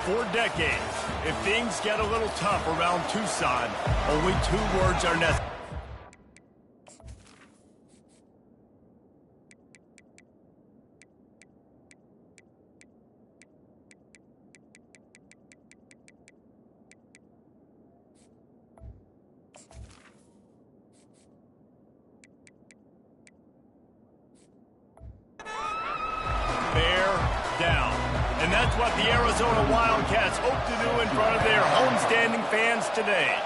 For decades, if things get a little tough around Tucson, only two words are necessary. Down. And that's what the Arizona Wildcats hope to do in front of their homestanding fans today.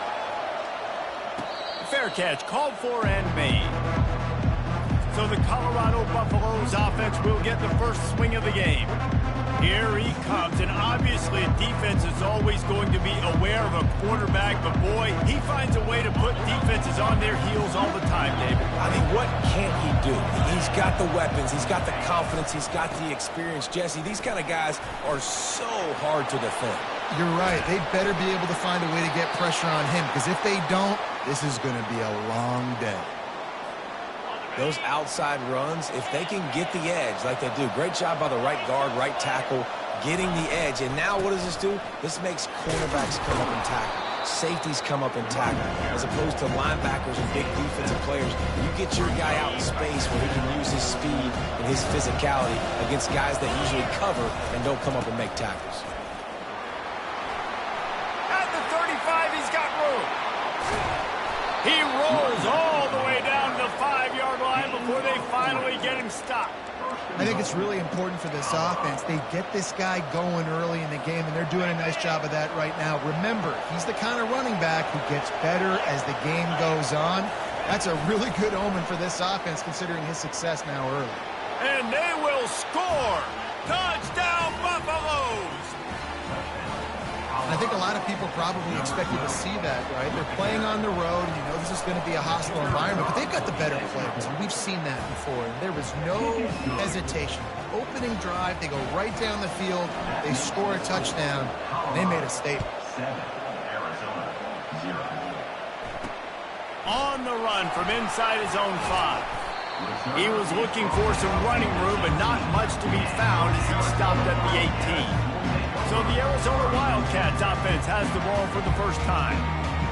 Fair catch called for and made. So the Colorado Buffaloes offense will get the first swing of the game. Here he comes, and obviously defense is always going to be aware of a quarterback, but boy, he finds a way to put defenses on their heels all the time, David. I mean, what can't he do? He's got the weapons, he's got the confidence, he's got the experience. Jesse, these kind of guys are so hard to defend. You're right. They better be able to find a way to get pressure on him, because if they don't, this is going to be a long day. Those outside runs, if they can get the edge like they do, great job by the right guard, right tackle, getting the edge. And now what does this do? This makes cornerbacks come up and tackle. Safeties come up and tackle. As opposed to linebackers and big defensive players, you get your guy out in space where he can use his speed and his physicality against guys that usually cover and don't come up and make tackles. At the 35, he's got room. He rolls all the way down to the 5-yard line before they finally get him stopped. I think it's really important for this offense. They get this guy going early in the game, and they're doing a nice job of that right now. Remember, he's the kind of running back who gets better as the game goes on. That's a really good omen for this offense, considering his success now early. And they will score! Touchdown, Buffaloes! I think a lot of people probably expected to see that, right? They're playing on the road, and you know this is going to be a hostile environment, but they've got the better players, and we've seen that before. And there was no hesitation. Opening drive, they go right down the field, they score a touchdown, and they made a statement. On the run from inside his own 5. He was looking for some running room, but not much to be found as he stopped at the 18. So the Arizona Wildcats offense has the ball for the first time.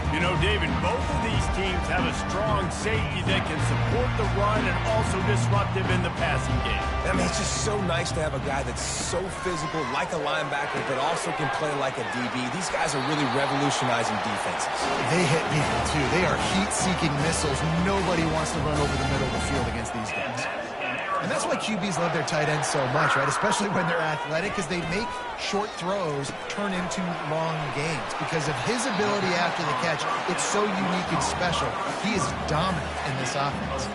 You know, David, both of these teams have a strong safety that can support the run and also disrupt him in the passing game. I mean, it's just so nice to have a guy that's so physical, like a linebacker, but also can play like a DB. These guys are really revolutionizing defenses. They hit people, too. They are heat-seeking missiles. Nobody wants to run over the middle of the field against these guys. And that's why QBs love their tight ends so much, right? Especially when they're athletic, because they make short throws turn into long gains. Because of his ability after the catch, it's so unique and special. He is dominant in this offense.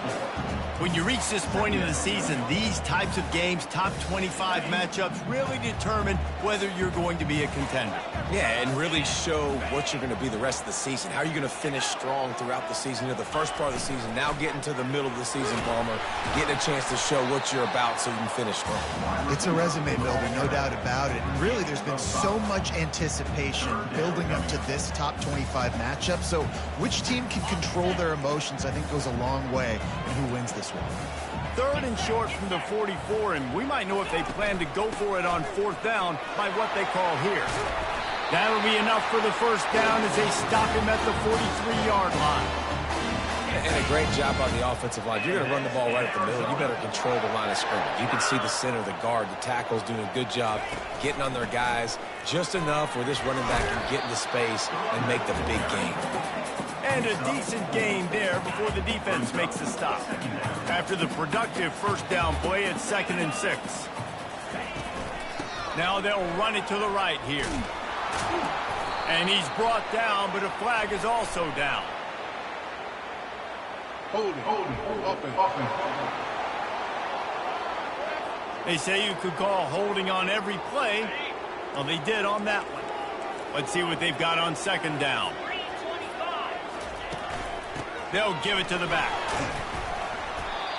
When you reach this point in the season, these types of games, top 25 matchups, really determine whether you're going to be a contender. Yeah, and really show what you're going to be the rest of the season. How are you going to finish strong throughout the season? You know, the first part of the season, now getting to the middle of the season, Palmer, getting a chance to show what you're about so you can finish strong. It's a resume builder, no doubt about it. And really, there's been so much anticipation building up to this top 25 matchup. So which team can control their emotions, I think, goes a long way in who wins this one. 3rd and short from the 44, and we might know if they plan to go for it on 4th down by what they call here. That'll be enough for the first down as they stop him at the 43-yard line. And a great job on the offensive line. If you're going to run the ball right at the middle, you better control the line of scrimmage. You can see the center, the guard, the tackles doing a good job getting on their guys just enough where this running back can get into space and make the big gain. And a decent gain there before the defense makes the stop. After the productive first down play, it's 2nd and 6. Now they'll run it to the right here. And he's brought down, but a flag is also down. Holding, open. They say you could call holding on every play. Well, they did on that one. Let's see what they've got on 2nd down. They'll give it to the back.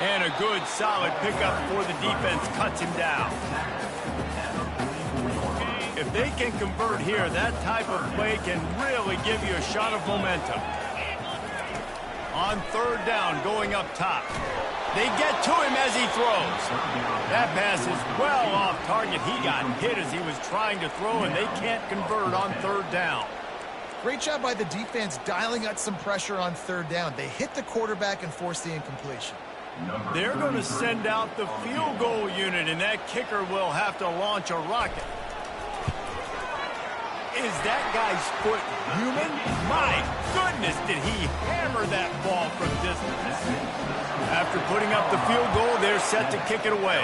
And a good, solid pickup before the defense cuts him down. If they can convert here, that type of play can really give you a shot of momentum. On third down, going up top. They get to him as he throws. That pass is well off target. He got hit as he was trying to throw, and they can't convert on third down. Great job by the defense dialing up some pressure on third down. They hit the quarterback and forced the incompletion. They're going to send out the field goal unit, and that kicker will have to launch a rocket. Is that guy's foot human? My goodness, did he hammer that ball from distance. After putting up the field goal, they're set to kick it away.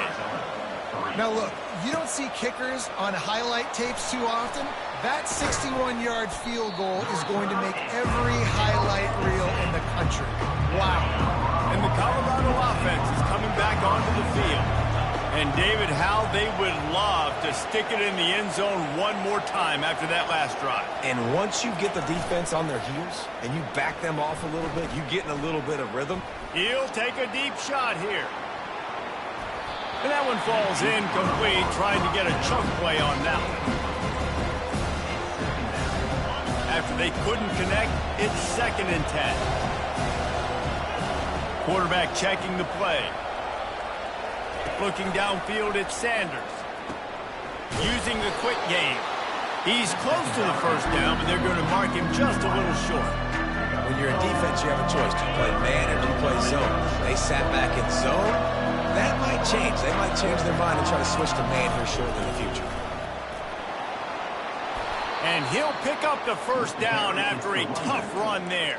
Now look, you don't see kickers on highlight tapes too often. That 61-yard field goal is going to make every highlight reel in the country. Wow. And the Colorado offense is coming back onto the field. And David, how they would love to stick it in the end zone one more time after that last drive. And once you get the defense on their heels and you back them off a little bit, you get in a little bit of rhythm. He'll take a deep shot here. And that one falls incomplete, trying to get a chunk play on that one. After they couldn't connect, it's 2nd and 10. Quarterback checking the play. Looking downfield at Sanders. Using the quick game. He's close to the first down, but they're going to mark him just a little short. When you're in defense, you have a choice. Do you play man or do you play zone? They sat back in zone. That might change. They might change their mind and try to switch to man here shortly in the future. And he'll pick up the first down after a tough run there.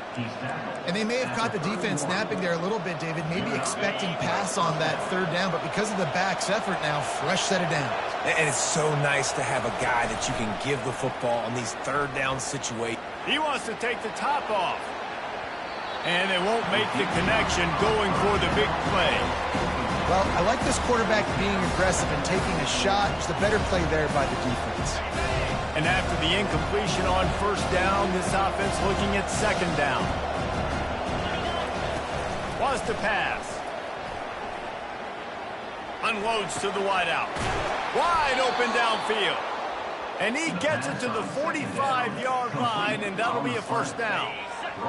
And they may have caught the defense napping there a little bit, David, maybe expecting pass on that third down, but because of the back's effort now, fresh set of downs. And it's so nice to have a guy that you can give the football on these third down situations. He wants to take the top off. And they won't make the connection going for the big play. Well, I like this quarterback being aggressive and taking a shot. Just a better play there by the defense. And after the incompletion on first down, this offense looking at 2nd down. Was to pass. Unloads to the wideout. Wide open downfield. And he gets it to the 45-yard line, and that'll be a first down.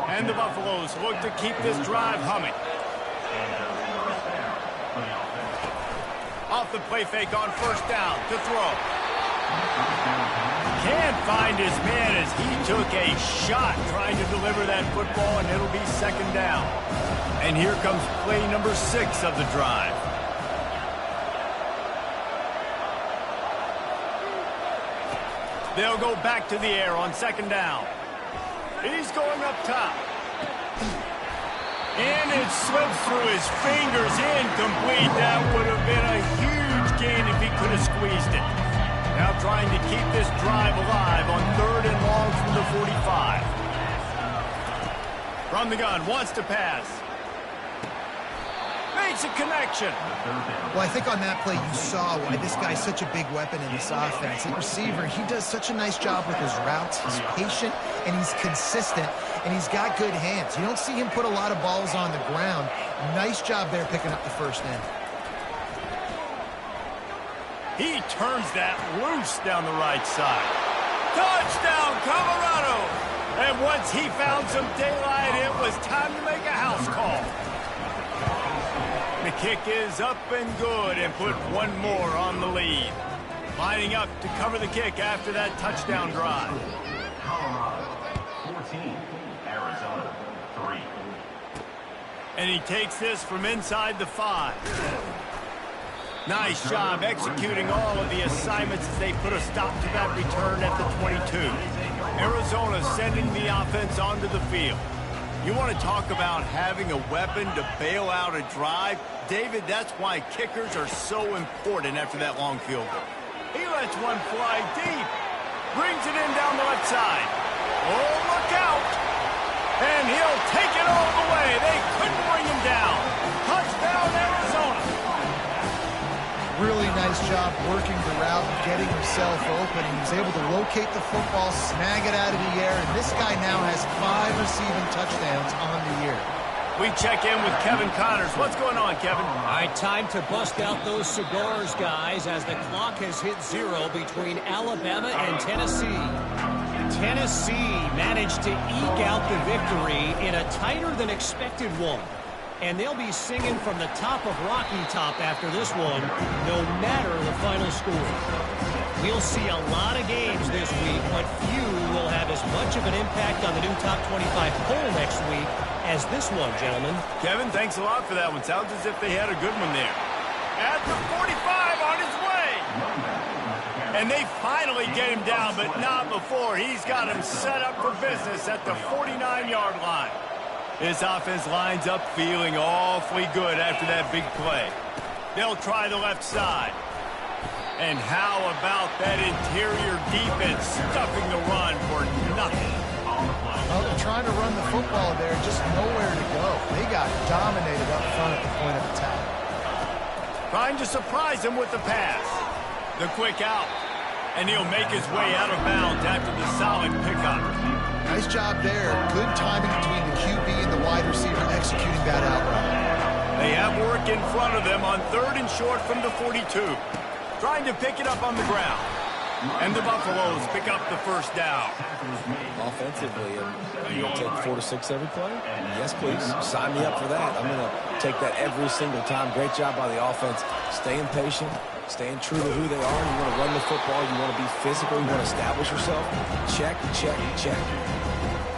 And the Buffaloes look to keep this drive humming. Off the play fake on first down to throw. Can't find his man as he took a shot trying to deliver that football, and it'll be 2nd down. And here comes play number 6 of the drive. They'll go back to the air on 2nd down. He's going up top. And it slips through his fingers, incomplete. That would have been a huge gain if he could have squeezed it. Now trying to keep this drive alive on 3rd and long from the 45. From the gun, wants to pass. Makes a connection. Well, I think on that play you saw why this guy's such a big weapon in this offense. The receiver, he does such a nice job with his routes. He's patient, and he's consistent, and he's got good hands. You don't see him put a lot of balls on the ground. Nice job there picking up the first down. He turns that loose down the right side. Touchdown, Colorado! And once he found some daylight, it was time to make a house call. The kick is up and good and put one more on the lead. Lining up to cover the kick after that touchdown drive. Colorado 14, Arizona 3. And he takes this from inside the 5. Nice job executing all of the assignments as they put a stop to that return at the 22. Arizona sending the offense onto the field. You want to talk about having a weapon to bail out a drive? David, that's why kickers are so important after that long field goal. He lets one fly deep. Brings it in down the left side. Oh, look out. And he'll take it all the way. They couldn't bring him down. Touchdown, Arizona. Really nice job working the route, getting himself open. He was able to locate the football, snag it out of the air, and this guy now has 5 receiving touchdowns on the year. We check in with Kevin Connors. What's going on, Kevin? All right, time to bust out those cigars, guys, as the clock has hit 0 between Alabama and Tennessee. Tennessee managed to eke out the victory in a tighter than expected one. And they'll be singing from the top of Rocky Top after this one, no matter the final score. We'll see a lot of games this week, but few will have as much of an impact on the new Top 25 poll next week as this one, gentlemen. Kevin, thanks a lot for that one. Sounds as if they had a good one there. At the 45 on his way. And they finally get him down, but not before. He's got him set up for business at the 49-yard line. His offense lines up feeling awfully good after that big play. They'll try the left side. And how about that interior defense stuffing the run for nothing? Well, they're trying to run the football there, just nowhere to go. They got dominated up front at the point of attack. Trying to surprise him with the pass. The quick out. And he'll make his way out of bounds after the solid pickup. Nice job there. Good timing between the QB and the wide receiver executing that out route. They have work in front of them on 3rd and short from the 42. Trying to pick it up on the ground. And the Buffaloes pick up the first down. Offensively, are you going to take 4 to 6 every play? Yes, please. Sign me up for that. I'm going to take that every single time. Great job by the offense. Staying patient, staying true to who they are. You want to run the football. You want to be physical. You want to establish yourself. Check, check, check.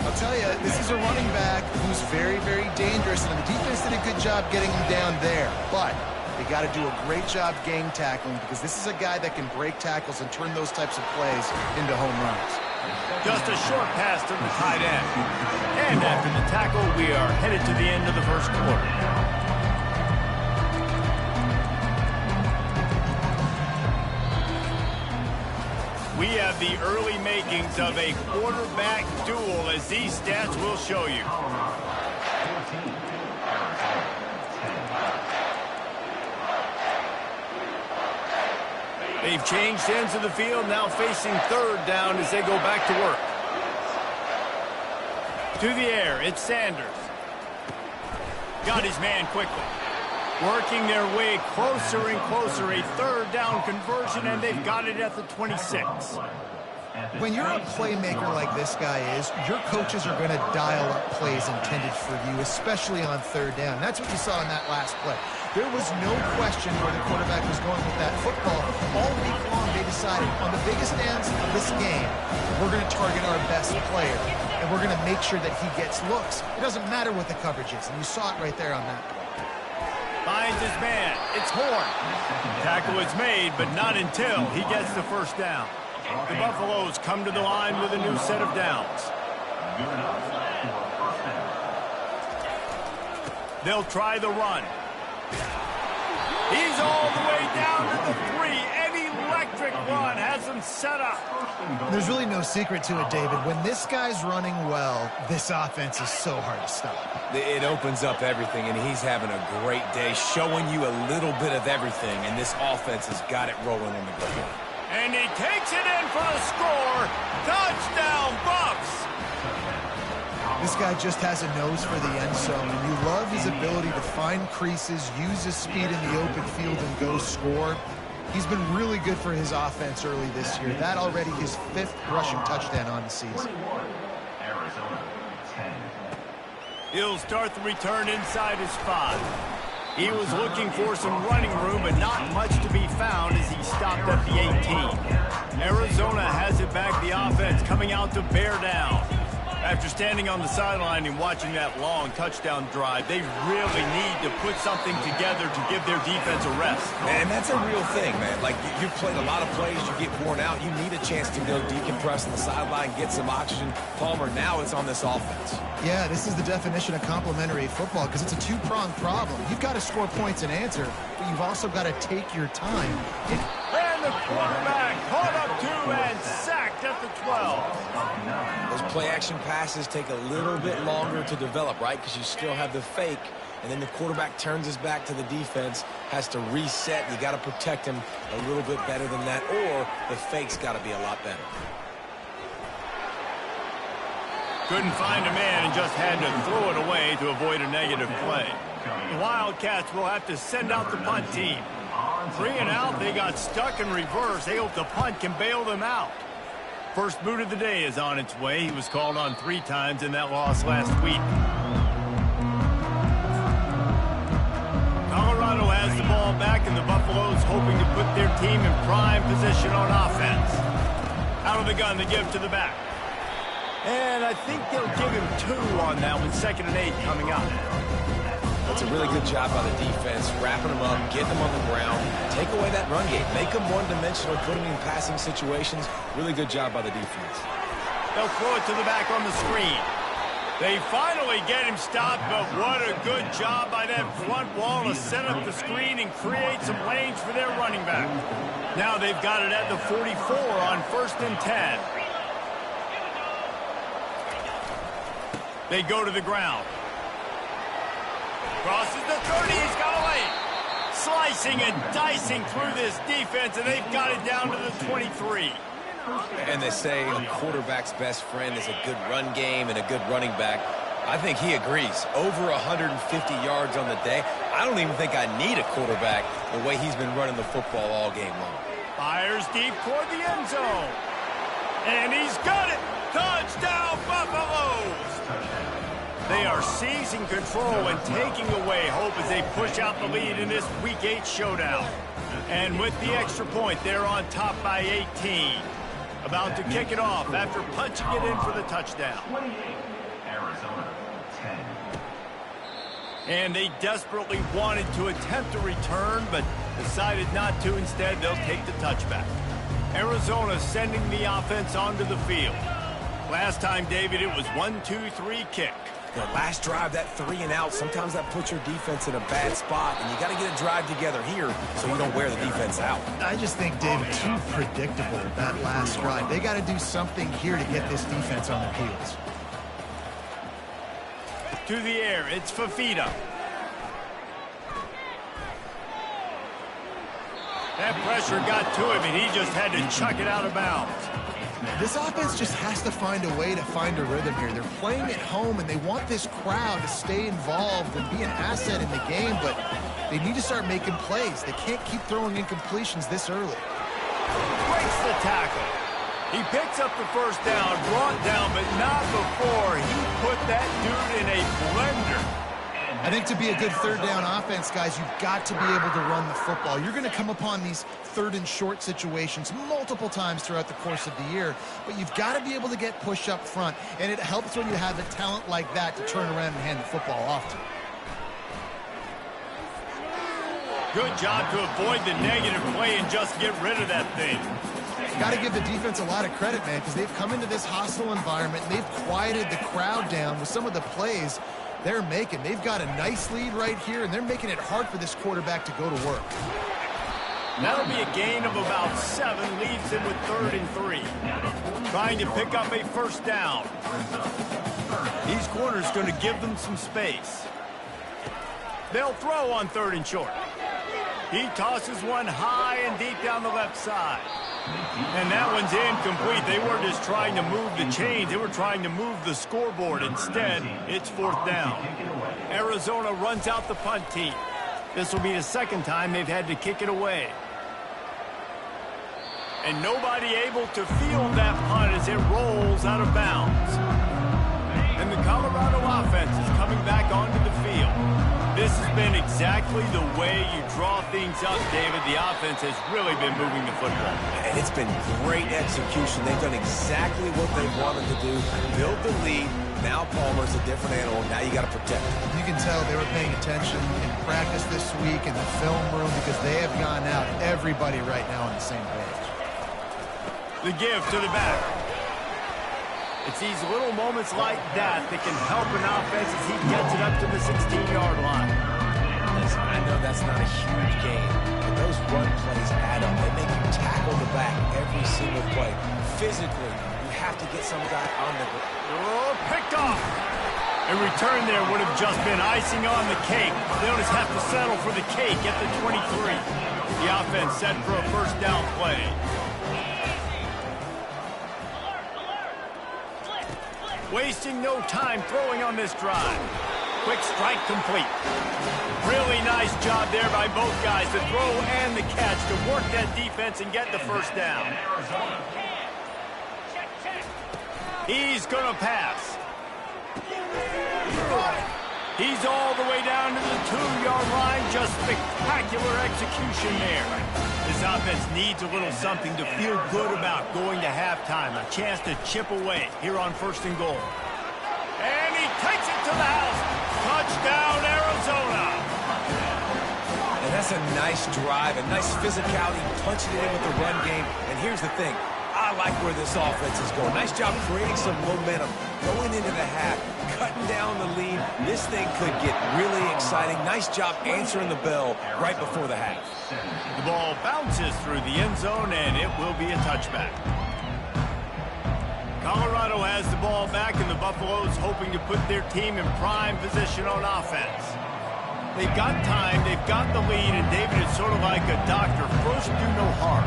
I'll tell you, this is a running back who's very, very dangerous, and the defense did a good job getting him down there. But they got to do a great job gang tackling because this is a guy that can break tackles and turn those types of plays into home runs. Just a short pass to the tight end. And after the tackle, we are headed to the end of the first quarter. We have the early makings of a quarterback duel, as these stats will show you. They've changed ends of the field, now facing 3rd down as they go back to work. To the air, it's Sanders. Got his man quickly. Working their way closer and closer, a 3rd down conversion, and they've got it at the 26. When you're a playmaker like this guy is, your coaches are going to dial up plays intended for you, especially on 3rd down. That's what you saw in that last play. There was no question where the quarterback was going with that football. All week long, they decided on the biggest downs of this game, we're going to target our best player, and we're going to make sure that he gets looks. It doesn't matter what the coverage is, and you saw it right there on that play. Finds his man. It's Horn. Tackle is made, but not until he gets the first down. The Buffaloes come to the line with a new set of downs. They'll try the run. He's all the way down to the 3. An electric run has him set up. There's really no secret to it, David. When this guy's running well, this offense is so hard to stop. It opens up everything, and he's having a great day, showing you a little bit of everything, and this offense has got it rolling in the ground. And he takes it in for the score. Touchdown, Buffs! This guy just has a nose for the end zone, and you love his ability to find creases, use his speed in the open field, and go score. He's been really good for his offense early this year. That already his 5th rushing touchdown on the season. Arizona, 10. He'll start the return inside his 5. He was looking for some running room, but not much to be found as he stopped at the 18. Arizona has it back, the offense coming out to bear down. After standing on the sideline and watching that long touchdown drive, they really need to put something together to give their defense a rest. And that's a real thing, man. Like, you've played a lot of plays, you get worn out, you need a chance to go decompress on the sideline, get some oxygen. Palmer, now it's on this offense. Yeah, this is the definition of complementary football because it's a two-pronged problem. You've got to score points and answer, but you've also got to take your time. And the quarterback caught up to and sacked at the 12. Those play-action passes take a little bit longer to develop, right? Because you still have the fake, and then the quarterback turns his back to the defense, has to reset. You got to protect him a little bit better than that, or the fake's got to be a lot better. Couldn't find a man and just had to throw it away to avoid a negative play. The Wildcats will have to send out the punt team. 3 and out, they got stuck in reverse. They hope the punt can bail them out. First boot of the day is on its way. He was called on 3 times in that loss last week. Colorado has the ball back, and the Buffaloes hoping to put their team in prime position on offense. Out of the gun, the give to the back. And I think they'll give him 2 on that one. 2nd and 8 coming up. That's a really good job by the defense, wrapping them up, getting them on the ground, take away that run game, make them one-dimensional, put them in passing situations. Really good job by the defense. They'll throw it to the back on the screen. They finally get him stopped, but what a good job by that front wall to set up the screen and create some lanes for their running back. Now they've got it at the 44 on 1st and 10. They go to the ground. Crosses the 30, he's got a lane. Slicing and dicing through this defense, and they've got it down to the 23. And they say a quarterback's best friend is a good run game and a good running back. I think he agrees. Over 150 yards on the day. I don't even think I need a quarterback the way he's been running the football all game long. Fires deep toward the end zone. And he's got it. Touchdown, Buffaloes! They are seizing control and taking away hope as they push out the lead in this Week 8 showdown. And with the extra point, they're on top by 18. About to kick it off after punching it in for the touchdown. 28, Arizona, 10. And they desperately wanted to attempt a return, but decided not to. Instead, they'll take the touchback. Arizona sending the offense onto the field. Last time, David, it was 1-2-3 kick. The last drive, that 3 and out, sometimes that puts your defense in a bad spot, and you got to get a drive together here so you don't wear the defense out. I just think, David, too predictable, that last drive. They got to do something here to get this defense on their heels. To the air, it's Fafita. That pressure got to him, and he just had to chuck it out of bounds. This offense just has to find a way to find a rhythm here. They're playing at home, and they want this crowd to stay involved and be an asset in the game, but they need to start making plays. They can't keep throwing incompletions this early. Breaks the tackle. He picks up the first down, brought down, but not before he put that dude in a blender. I think to be a good 3rd down offense, guys, you've got to be able to run the football. You're going to come upon these 3rd and short situations multiple times throughout the course of the year, but you've got to be able to get push up front, and it helps when you have a talent like that to turn around and hand the football off to. Good job to avoid the negative play and just get rid of that thing. Got to give the defense a lot of credit, man, because they've come into this hostile environment, and they've quieted the crowd down with some of the plays they're making. They've got a nice lead right here, and they're making it hard for this quarterback to go to work. That'll be a gain of about 7, leaves him with 3rd and 3. Trying to pick up a first down. These corners going to give them some space. They'll throw on 3rd and short. He tosses one high and deep down the left side. And that one's incomplete. They weren't just trying to move the chains. They were trying to move the scoreboard. Instead, it's 4th down. Arizona runs out the punt team. This will be the 2nd time they've had to kick it away. And nobody able to field that punt as it rolls out of bounds. And the Colorado offense is coming back onto the field. This has been exactly the way you draw things up, David. The offense has really been moving the football. And it's been great execution. They've done exactly what they wanted to do. Build the lead. Now Palmer's a different animal. Now you got to protect him. You can tell they were paying attention in practice this week in the film room because they have gone out, everybody right now on the same page. The give to the back. It's these little moments like that that can help an offense as he gets it up to the 16-yard line. Listen, I know that's not a huge game, but those run plays add up. They make you tackle the back every single play. Physically, you have to get some guy on the ground. Oh, picked off. A return there would have just been icing on the cake. They'll just have to settle for the cake at the 23. The offense set for a first down play. Wasting no time throwing on this drive. Quick strike complete. Really nice job there by both guys, the throw and the catch, to work that defense and get the first down. He's going to pass. He's all the way down to the 2-yard line. Just spectacular execution there. This offense needs a little something to feel good about going to halftime. A chance to chip away here on 1st and goal. And he takes it to the house. Touchdown, Arizona. And that's a nice drive, a nice physicality, punching it in with the run game. And here's the thing. I like where this offense is going. Nice job creating some momentum, going into the half, cutting down the lead. This thing could get really exciting. Nice job answering the bell right before the half. The ball bounces through the end zone, and it will be a touchback. Colorado has the ball back, and the Buffaloes hoping to put their team in prime position on offense. They've got time, they've got the lead, and David is sort of like a doctor. First, do no harm.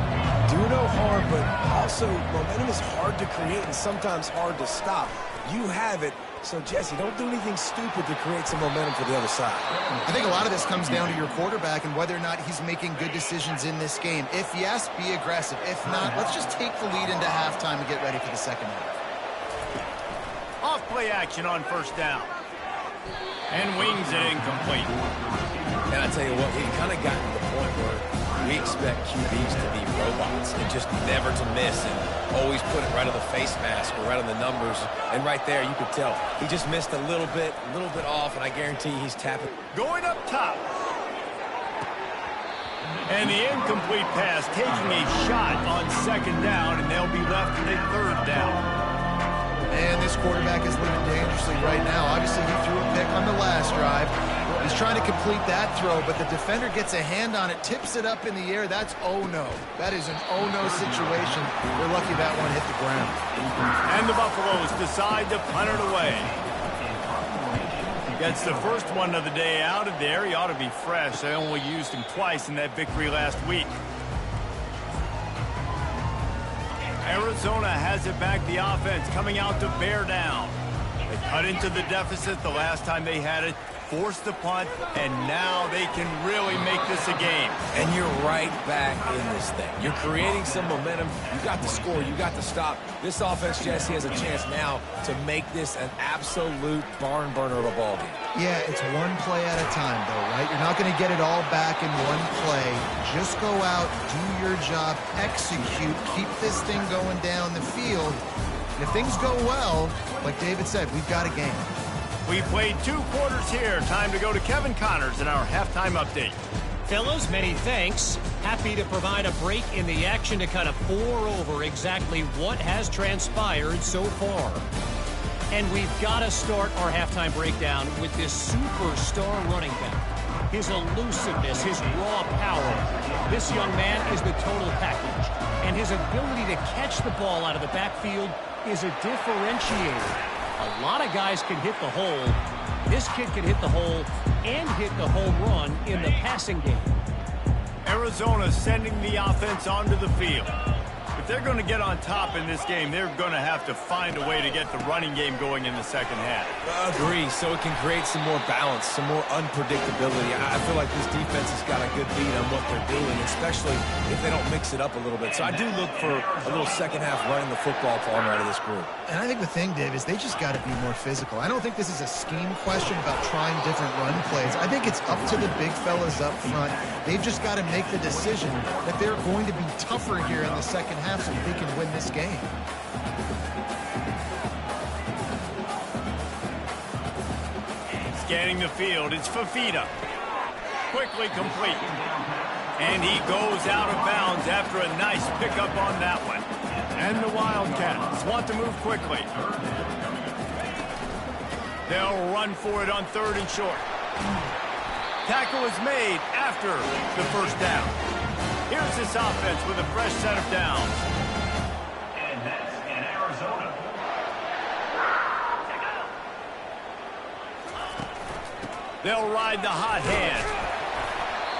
Do no harm, but also momentum is hard to create and sometimes hard to stop. You have it, so Jesse, don't do anything stupid to create some momentum for the other side. I think a lot of this comes down to your quarterback and whether or not he's making good decisions in this game. If yes, be aggressive. If not, let's just take the lead into halftime and get ready for the second half. Off play action on 1st down. And wings it incomplete. And I tell you what, we've kind of gotten to the point where we expect QBs to be robots and just never to miss and always put it right on the face mask or right on the numbers. And right there, you could tell he just missed a little bit off, and I guarantee he's tapping. Going up top. And the incomplete pass taking a shot on 2nd down, and they'll be left with a 3rd down. And this quarterback is living dangerously right now. Obviously, he threw a pick on the last drive. He's trying to complete that throw, but the defender gets a hand on it, tips it up in the air. That's oh-no. That is an oh-no situation. We're lucky that one hit the ground. And the Buffaloes decide to punt it away. Gets the first one of the day out of there. He ought to be fresh. They only used him twice in that victory last week. Arizona has it back, the offense coming out to bear down. They cut into the deficit the last time they had it, forced the punt, and now they can really make this a game. And you're right back in this thing. You're creating some momentum. You got the score. You got the stop. This offense, Jesse, has a chance now to make this an absolute barn burner of a ball game. Yeah, it's one play at a time, though, right? You're not going to get it all back in one play. Just go out, do your job, execute, keep this thing going down the field. And if things go well, like David said, we've got a game. We played 2 quarters here. Time to go to Kevin Connors in our halftime update. Fellas, many thanks. Happy to provide a break in the action to kind of pour over exactly what has transpired so far. And we've got to start our halftime breakdown with this superstar running back. His elusiveness, his raw power. This young man is the total package. And his ability to catch the ball out of the backfield is a differentiator. A lot of guys can hit the hole. This kid can hit the hole and hit the home run in the passing game. Arizona sending the offense onto the field. If they're going to get on top in this game, they're going to have to find a way to get the running game going in the second half. Agree, so it can create some more balance, some more unpredictability. I feel like this defense has got a good beat on what they're doing, especially if they don't mix it up a little bit. So I do look for a little second half running the football form out of this group. And I think the thing, Dave, is they just got to be more physical. I don't think this is a scheme question about trying different run plays. I think it's up to the big fellas up front. They've just got to make the decision that they're going to be tougher here in the second half so that they can win this game. Scanning the field, it's Fafita. Quickly complete. And he goes out of bounds after a nice pickup on that one. And the Wildcats want to move quickly. They'll run for it on 3rd and short. Tackle is made after the first down. Here's this offense with a fresh set of downs. And that's in Arizona. They'll ride the hot hand.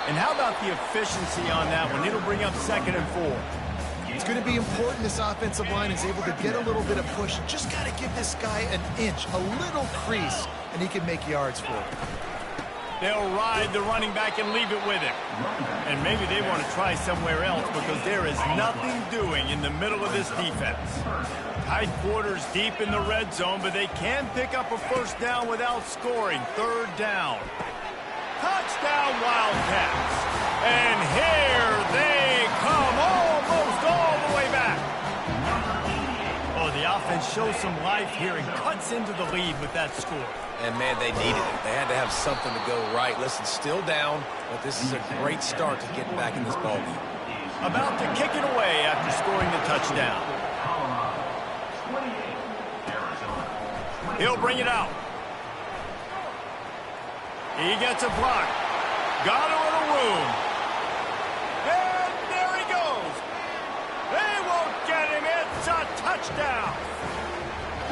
And how about the efficiency on that one? It'll bring up 2nd and 4. It's going to be important this offensive line is able to get a little bit of push. Just got to give this guy an inch, a little crease, and he can make yards for it. They'll ride the running back and leave it with him. And maybe they want to try somewhere else because there is nothing doing in the middle of this defense. Tight quarters deep in the red zone, but they can pick up a first down without scoring. Third down. Touchdown, Wildcats. And here they come, almost all the way back. Oh, the offense shows some life here and cuts into the lead with that score. And, man, they needed it. They had to have something to go right. Listen, still down, but this is a great start to getting back in this ballgame. About to kick it away after scoring the touchdown. He'll bring it out. He gets a block. Got a little room. And there he goes. They won't get him. It's a touchdown.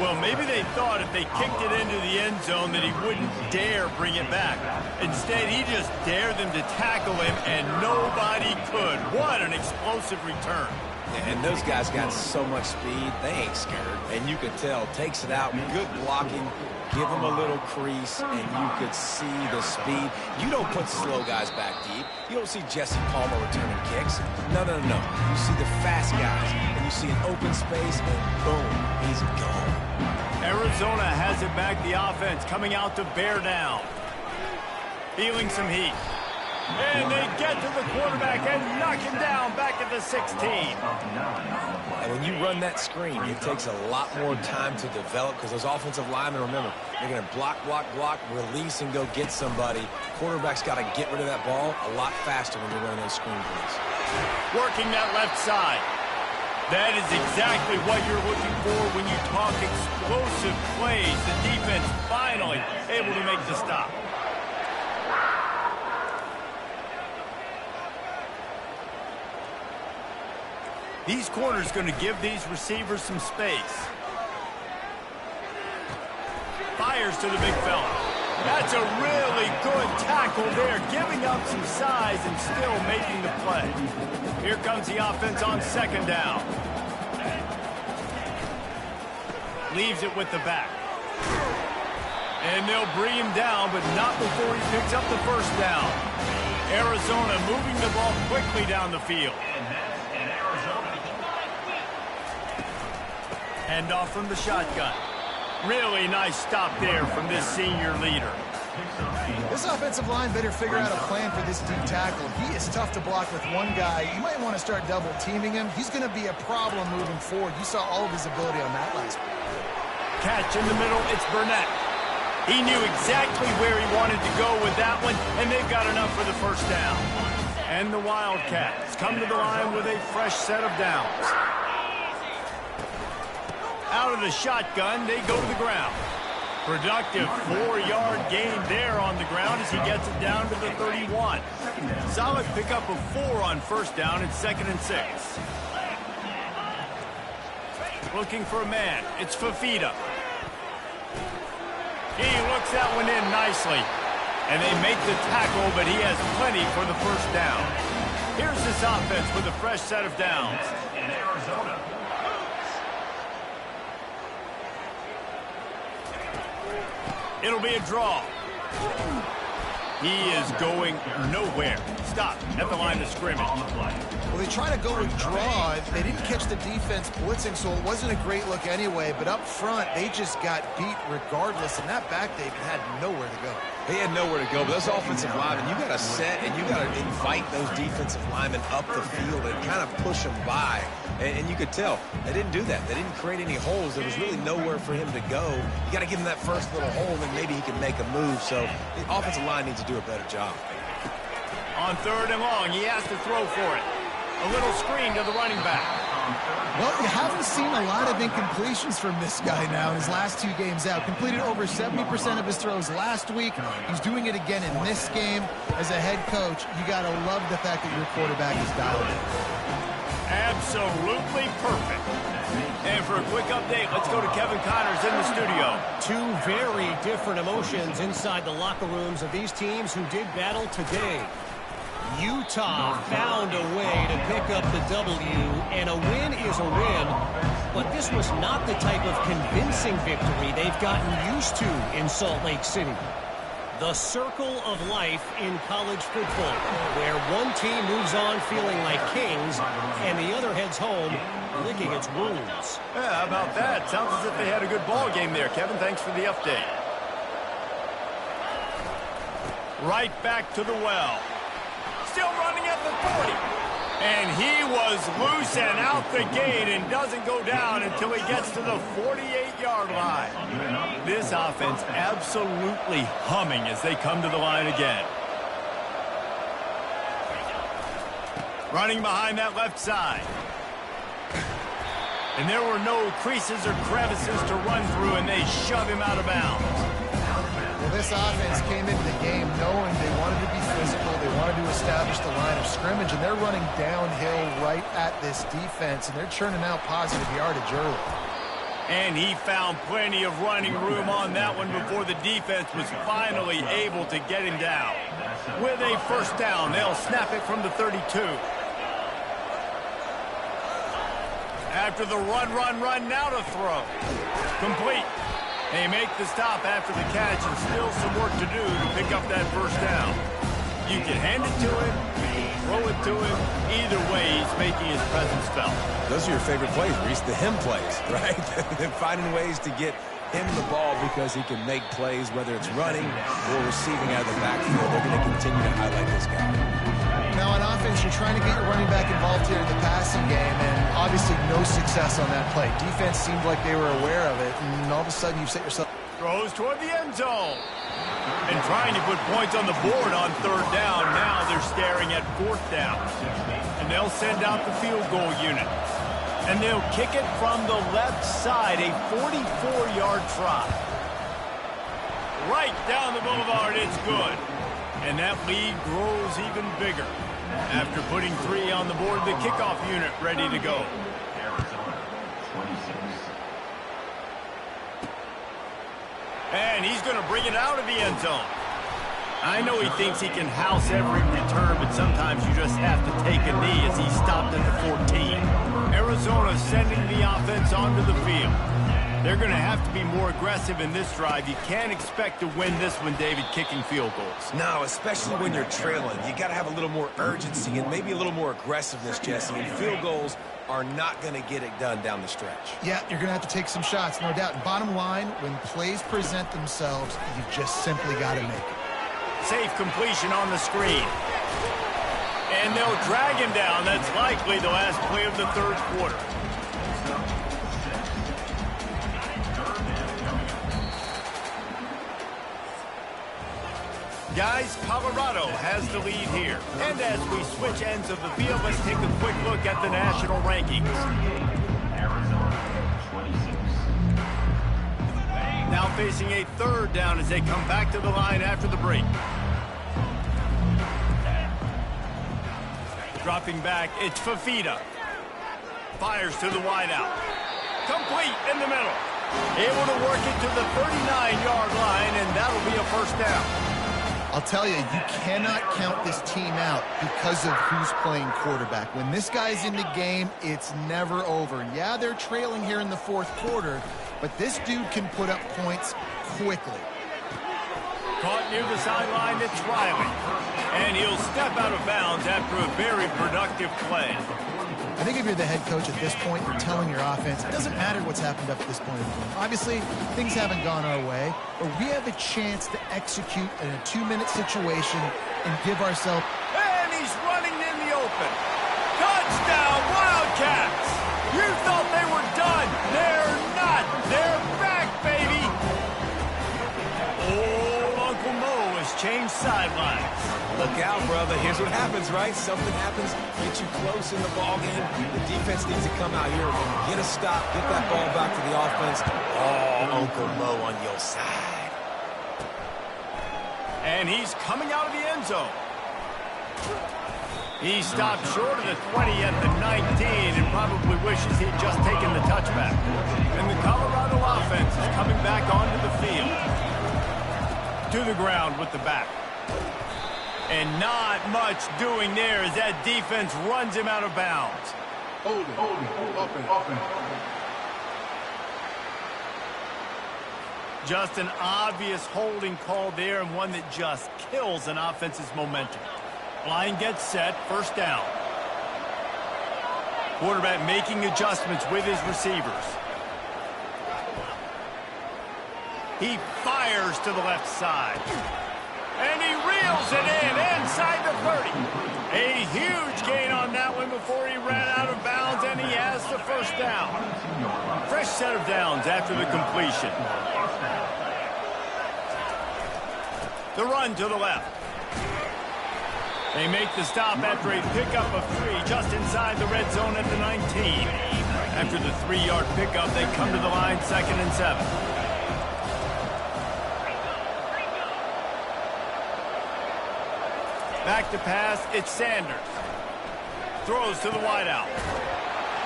Well, maybe they thought if they kicked it into the end zone that he wouldn't dare bring it back. Instead, he just dared them to tackle him, and nobody could. What an explosive return. And those guys got so much speed, they ain't scared. And you could tell, takes it out, good blocking, give them a little crease, and you could see the speed. You don't put slow guys back deep. You don't see Jesse Palmer returning kicks. No. You see the fast guys, and you see an open space, and boom, he's gone. Arizona has it back, the offense coming out to bear down. Feeling some heat. And they get to the quarterback and knock him down back at the 16. And when you run that screen, it takes a lot more time to develop because those offensive linemen, remember, they're going to block, release, and go get somebody. Quarterback's got to get rid of that ball a lot faster when you're running those screen plays. Working that left side. That is exactly what you're looking for when you talk explosive plays. The defense finally able to make the stop. These corners going to give these receivers some space. Fires to the big fella. That's a really good tackle there, giving up some size and still making the play. Here comes the offense on second down. Leaves it with the back. And they'll bring him down, but not before he picks up the first down. Arizona moving the ball quickly down the field. Hand off from the shotgun. Really nice stop there from this senior leader. This offensive line better figure out a plan for this deep tackle. He is tough to block with one guy. You might want to start double teaming him. He's going to be a problem moving forward. You saw all of his ability on that last week. Catch in the middle, it's Burnett. He knew exactly where he wanted to go with that one, and they've got enough for the first down. And the Wildcats come to the line with a fresh set of downs. Out of the shotgun, they go to the ground. Productive 4-yard gain there on the ground as he gets it down to the 31. Solid pickup of 4 on first down and 2nd and 6. Looking for a man. It's Fafita. He looks that one in nicely. And they make the tackle, but he has plenty for the first down. Here's this offense with a fresh set of downs. In Arizona. It'll be a draw. He is going nowhere. Stop at the line of scrimmage. Well, they try to go with draw. They didn't catch the defense blitzing, so it wasn't a great look anyway. But up front, they just got beat regardless. And that back, they had nowhere to go. They had nowhere to go, but those offensive linemen, you got to set and you got to invite those defensive linemen up the field and kind of push them by. And you could tell they didn't do that. They didn't create any holes. There was really nowhere for him to go. You got to give him that first little hole, and maybe he can make a move. So the offensive line needs to do a better job. On 3rd and long, he has to throw for it. A little screen to the running back. Well, you haven't seen a lot of incompletions from this guy now in his last 2 games out. Completed over 70% of his throws last week. He's doing it again in this game. As a head coach, you got to love the fact that your quarterback is dialed in. Absolutely perfect. And for a quick update, let's go to Kevin Connors in the studio. 2 very different emotions inside the locker rooms of these teams who did battle today. Utah found a way to pick up the W, and a win is a win, but this was not the type of convincing victory they've gotten used to in Salt Lake City. The circle of life in college football, where one team moves on feeling like kings and the other heads home licking its wounds. Yeah, how about that? Sounds as if they had a good ball game there, Kevin. Thanks for the update. Right back to the well. Still running at the 40. And he was loose and out the gate and doesn't go down until he gets to the 48-yard line. This offense absolutely humming as they come to the line again. Running behind that left side. And there were no creases or crevices to run through, and they shove him out of bounds. Well, this offense came into the game knowing they wanted to be physical, they wanted to establish the line of scrimmage, and they're running downhill right at this defense, and they're churning out positive yardage early. And he found plenty of running room on that one before the defense was finally able to get him down. With a first down, they'll snap it from the 32. After the run, now to throw. Complete. They make the stop after the catch, and still some work to do to pick up that first down. You can hand it to him, throw it to him. Either way, he's making his presence felt. Those are your favorite plays, Reese, the him plays, right? They're finding ways to get him the ball because he can make plays, whether it's running or receiving out of the backfield. They're going to continue to highlight this guy. Now, on offense, you're trying to get your running back involved here in the passing game, and obviously no success on that play. Defense seemed like they were aware of it, and all of a sudden you've set yourself... Throws toward the end zone. And trying to put points on the board on third down. Now they're staring at fourth down. And they'll send out the field goal unit. And they'll kick it from the left side, a 44-yard try. Right down the boulevard, it's good. And that lead grows even bigger. After putting 3 on the board, the kickoff unit ready to go. And he's going to bring it out of the end zone. I know he thinks he can house every return, but sometimes you just have to take a knee as he stopped at the 14. Arizona sending the offense onto the field. They're going to have to be more aggressive in this drive. You can't expect to win this one, David, kicking field goals. No, especially when you're trailing. You got to have a little more urgency and maybe a little more aggressiveness, Jesse. And field goals are not going to get it done down the stretch. Yeah, you're going to have to take some shots, no doubt. And bottom line, when plays present themselves, you just simply got to make it. Safe completion on the screen. And they'll drag him down. That's likely the last play of the third quarter. Guys, Colorado has the lead here. And as we switch ends of the field, let's take a quick look at the national rankings. Now facing a third down as they come back to the line after the break. Dropping back, it's Fafita. Fires to the wideout. Complete in the middle. Able to work it to the 39-yard line, and that'll be a first down. I'll tell you, you cannot count this team out because of who's playing quarterback. When this guy's in the game, it's never over. Yeah, they're trailing here in the fourth quarter, but this dude can put up points quickly. Caught near the sideline, it's Riley. And he'll step out of bounds after a very productive play. I think if you're the head coach at this point, you're telling your offense, it doesn't matter what's happened up to this point in the game. Obviously, things haven't gone our way, but we have a chance to execute in a 2-minute situation and give ourselves... And he's running in the open. Touchdown, Wildcats! You thought they were done. They're not. They're back, baby. Oh, Uncle Mo has changed sidelines. Look out, brother. Here's what happens, right? Something happens, get you close in the ball game. The defense needs to come out here, get a stop, get that ball back to the offense. Oh, Uncle Mo on your side. And he's coming out of the end zone. He stopped short of the 20 at the 19 and probably wishes he'd just taken the touchback. And the Colorado offense is coming back onto the field. To the ground with the back. And not much doing there as that defense runs him out of bounds. Hold it, up and. Just an obvious holding call there, and one that just kills an offense's momentum. Line gets set, first down. Quarterback making adjustments with his receivers. He fires to the left side. And he reels it in inside the 30. A huge gain on that one before he ran out of bounds, and he has the first down. Fresh set of downs after the completion. The run to the left. They make the stop after a pickup of 3 just inside the red zone at the 19. After the 3-yard pickup, they come to the line, 2nd and 7. Back to pass, it's Sanders. Throws to the wideout.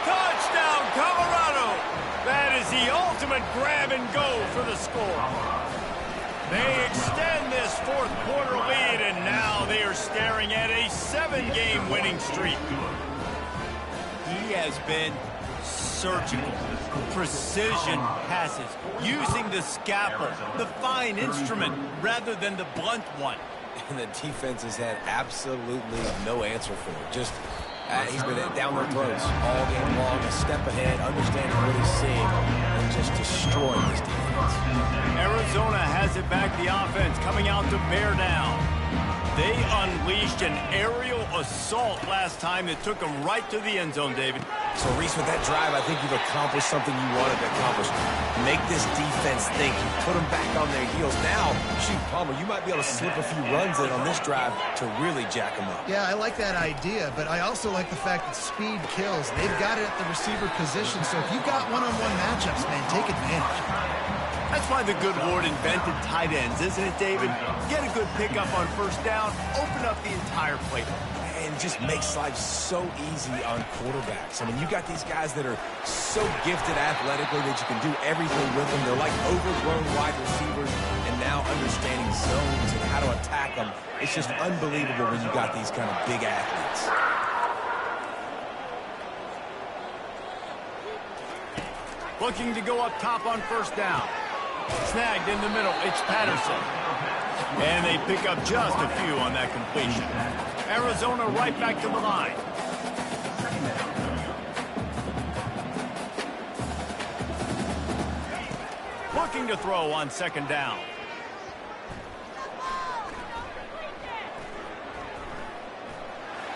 Touchdown, Colorado! That is the ultimate grab and go for the score. They extend this 4th quarter lead, and now they are staring at a 7-game winning streak. He has been surgical, precision passes, using the scalpel, the fine instrument, rather than the blunt one. And the defense has had absolutely no answer for it. Just, he's been down their throats all game long, a step ahead, understanding what he's seeing, and just destroying this defense. Arizona has it back, the offense coming out to bear down. They unleashed an aerial assault last time that took them right to the end zone, David. So, Reese, with that drive, I think you've accomplished something you wanted to accomplish. Make this defense think. You put them back on their heels. Now, shoot, Palmer, you might be able to slip a few runs in on this drive to really jack them up. Yeah, I like that idea, but I also like the fact that speed kills. They've got it at the receiver position, so if you've got one-on-one matchups, man, take advantage. That's why the good Lord invented tight ends, isn't it, David? Get a good pickup on first down, open up the entire plate. And just makes life so easy on quarterbacks. I mean, you got these guys that are so gifted athletically that you can do everything with them. They're like overgrown wide receivers, and now understanding zones and how to attack them. It's just unbelievable when you got these kind of big athletes. Looking to go up top on first down. Snagged in the middle, it's Patterson. And they pick up just a few on that completion. Arizona right back to the line. Looking to throw on 2nd down.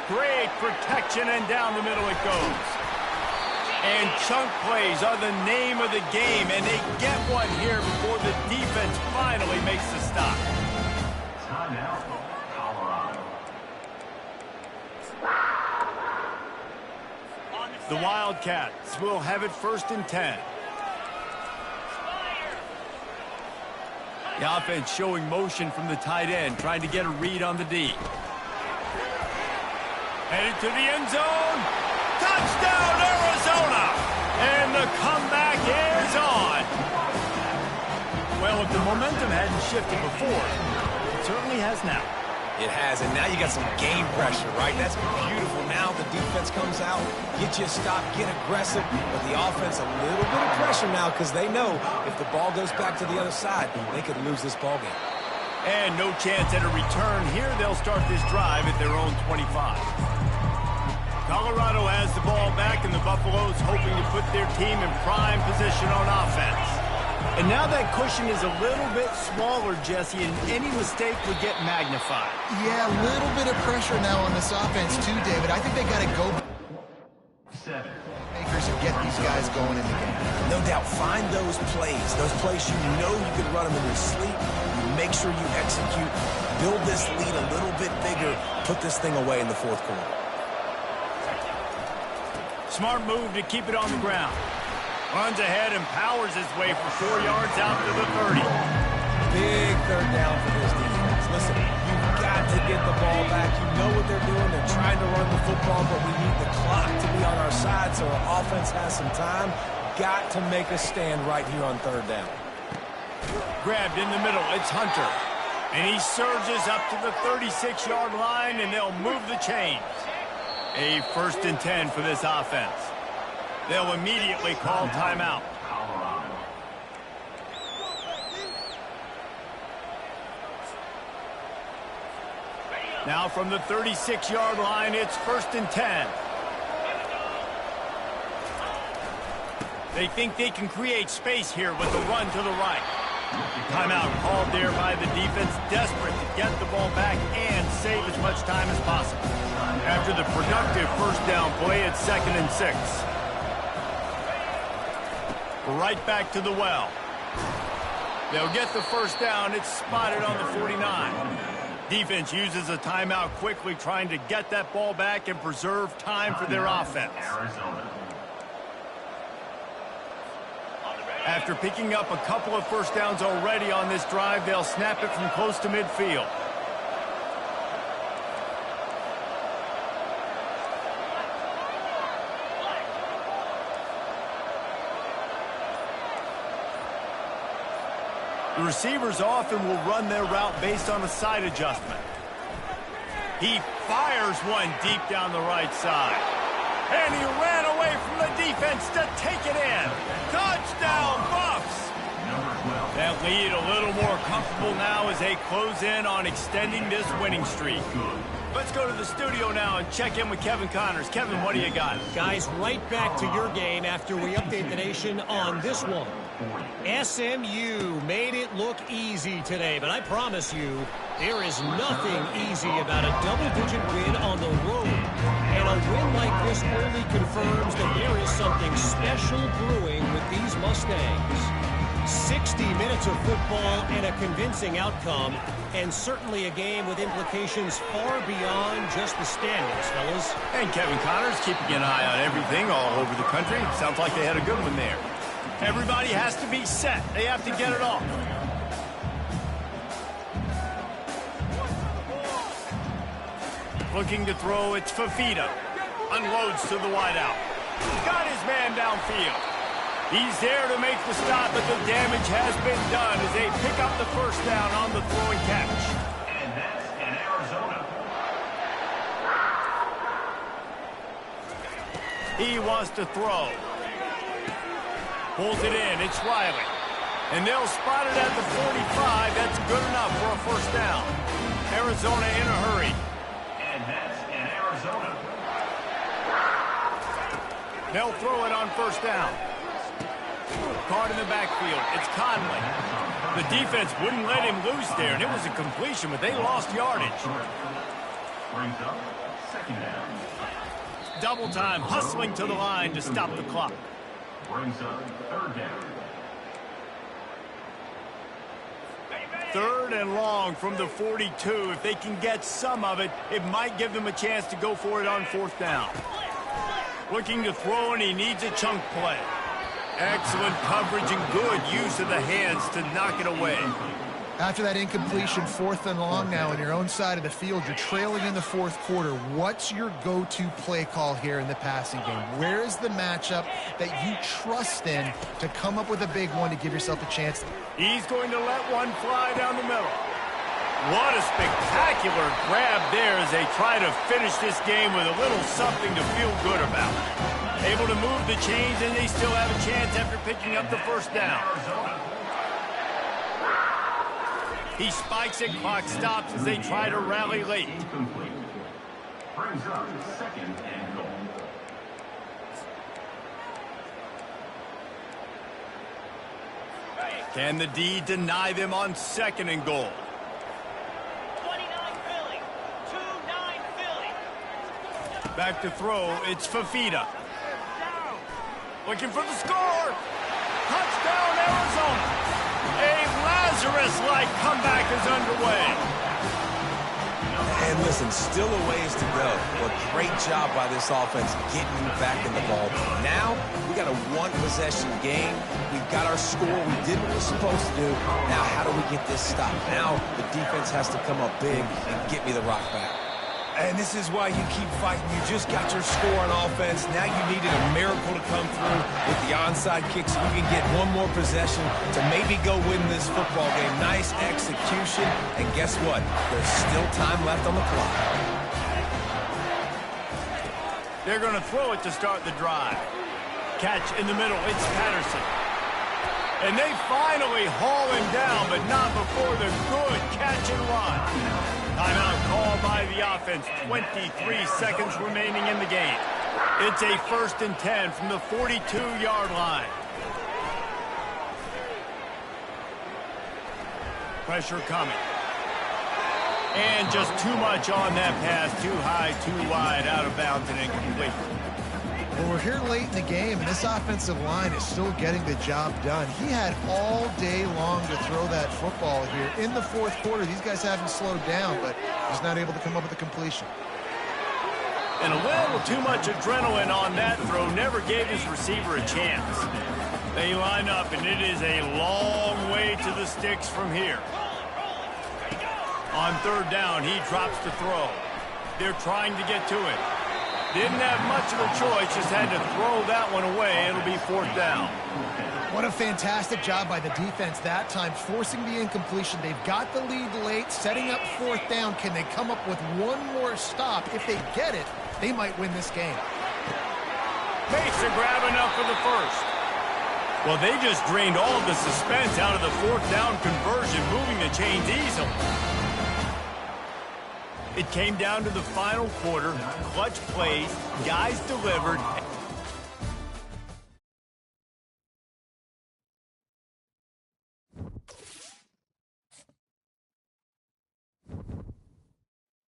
Great protection, and down the middle it goes. And chunk plays are the name of the game, and they get one here before the defense finally makes the stop. Timeout, Colorado. The Wildcats will have it 1st and 10. The offense showing motion from the tight end, trying to get a read on the D. Headed to the end zone. Touchdown, Arizona! And the comeback is on. Well, if the momentum hadn't shifted before, it certainly has now. It has, and now you got some game pressure, right? That's beautiful. Now the defense comes out, get you a stop, get aggressive, but the offense a little bit of pressure now because they know if the ball goes back to the other side, they could lose this ball game. And no chance at a return here. They'll start this drive at their own 25. Colorado has the ball back, and the Buffaloes hoping to put their team in prime position on offense. And now that cushion is a little bit smaller, Jesse, and any mistake would get magnified. Yeah, a little bit of pressure now on this offense too, David. I think they got to go makers and get these guys going in the game. No doubt, find those plays you know you can run them in your sleep. You make sure you execute, build this lead a little bit bigger, put this thing away in the 4th quarter. Smart move to keep it on the ground. Runs ahead and powers his way for 4 yards out to the 30. Big 3rd down for this defense. Listen, you've got to get the ball back. You know what they're doing. They're trying to run the football, but we need the clock to be on our side so our offense has some time. Got to make a stand right here on 3rd down. Grabbed in the middle, it's Hunter. And he surges up to the 36-yard line, and they'll move the chains. A 1st and 10 for this offense. They'll immediately call timeout. Now from the 36-yard line, it's 1st and 10. They think they can create space here with the run to the right. Timeout called there by the defense, desperate to get the ball back and save as much time as possible. After the productive first down play, it's 2nd and 6. Right back to the well. They'll get the first down. It's spotted on the 49. Defense uses a timeout quickly, trying to get that ball back and preserve time for their offense. After picking up a couple of first downs already on this drive, they'll snap it from close to midfield. The receivers often will run their route based on a side adjustment. He fires one deep down the right side. And he ran away from the defense to take it in. Touchdown, Buffs! That lead a little more comfortable now as they close in on extending this winning streak. Let's go to the studio now and check in with Kevin Connors. Kevin, what do you got? Guys, right back to your game after we update the nation on this one. SMU made it look easy today, but I promise you, there is nothing easy about a double-digit win on the road. And a win like this only confirms that there is something special brewing with these Mustangs. 60 minutes of football and a convincing outcome, and certainly a game with implications far beyond just the standings, fellas. And Kevin Connors keeping an eye on everything all over the country. Sounds like they had a good one there. Everybody has to be set. They have to get it off. Looking to throw, it's Fafita. Unloads to the wideout. Got his man downfield. He's there to make the stop, but the damage has been done as they pick up the first down on the throw and catch. And that's in Arizona. He wants to throw. Pulls it in. It's Riley. And they'll spot it at the 45. That's good enough for a first down. Arizona in a hurry. And that's in Arizona. They'll throw it on first down. Caught in the backfield. It's Conley. The defense wouldn't let him loose there, and it was a completion, but they lost yardage. Brings up 2nd down. Double time, hustling to the line to stop the clock. Brings up 3rd down. 3rd and long from the 42. If they can get some of it, it might give them a chance to go for it on 4th down. Looking to throw, and he needs a chunk play. Excellent coverage and good use of the hands to knock it away. After that incompletion, 4th and long now on your own side of the field, you're trailing in the 4th quarter. What's your go-to play call here in the passing game? Where is the matchup that you trust in to come up with a big one to give yourself a chance? He's going to let one fly down the middle. What a spectacular grab there as they try to finish this game with a little something to feel good about. Able to move the chains, and they still have a chance after picking up the first down. He spikes it, clock stops as they try to rally late. Incomplete. Brings up 2nd and goal. Can the D deny them on 2nd and goal? 29 Philly. 2-9 Philly. Back to throw, it's Fafita. Looking for the score. Touchdown, Arizona. A Lazarus-like comeback is underway. And listen, still a ways to go. But great job by this offense getting back in the ball. Now, we got a one-possession game. We've got our score. We did what we're supposed to do. Now, how do we get this stopped? Now, the defense has to come up big and get me the rock back. And this is why you keep fighting. You just got your score on offense. Now you needed a miracle to come through with the onside kick so you can get one more possession to maybe go win this football game. Nice execution. And guess what? There's still time left on the clock. They're going to throw it to start the drive. Catch in the middle. It's Patterson. And they finally haul him down, but not before the good catch and run. Timeout called by by the offense. 23 seconds remaining in the game. It's a 1st and 10 from the 42-yard line. Pressure coming. And just too much on that pass. Too high, too wide, out of bounds, and incomplete. Well, we're here late in the game, and this offensive line is still getting the job done. He had all day long to throw that football here. In the 4th quarter, these guys haven't slowed down, but he's not able to come up with a completion. And a little too much adrenaline on that throw never gave his receiver a chance. They line up, and it is a long way to the sticks from here. On 3rd down, he drops the throw. They're trying to get to it. Didn't have much of a choice, just had to throw that one away. It'll be 4th down. What a fantastic job by the defense that time, forcing the incompletion. They've got the lead late, setting up 4th down. Can they come up with one more stop? If they get it, they might win this game. Makes a grab enough for the 1st. Well, they just drained all of the suspense out of the 4th down conversion, moving the chains easily. It came down to the final quarter, clutch plays, guys delivered,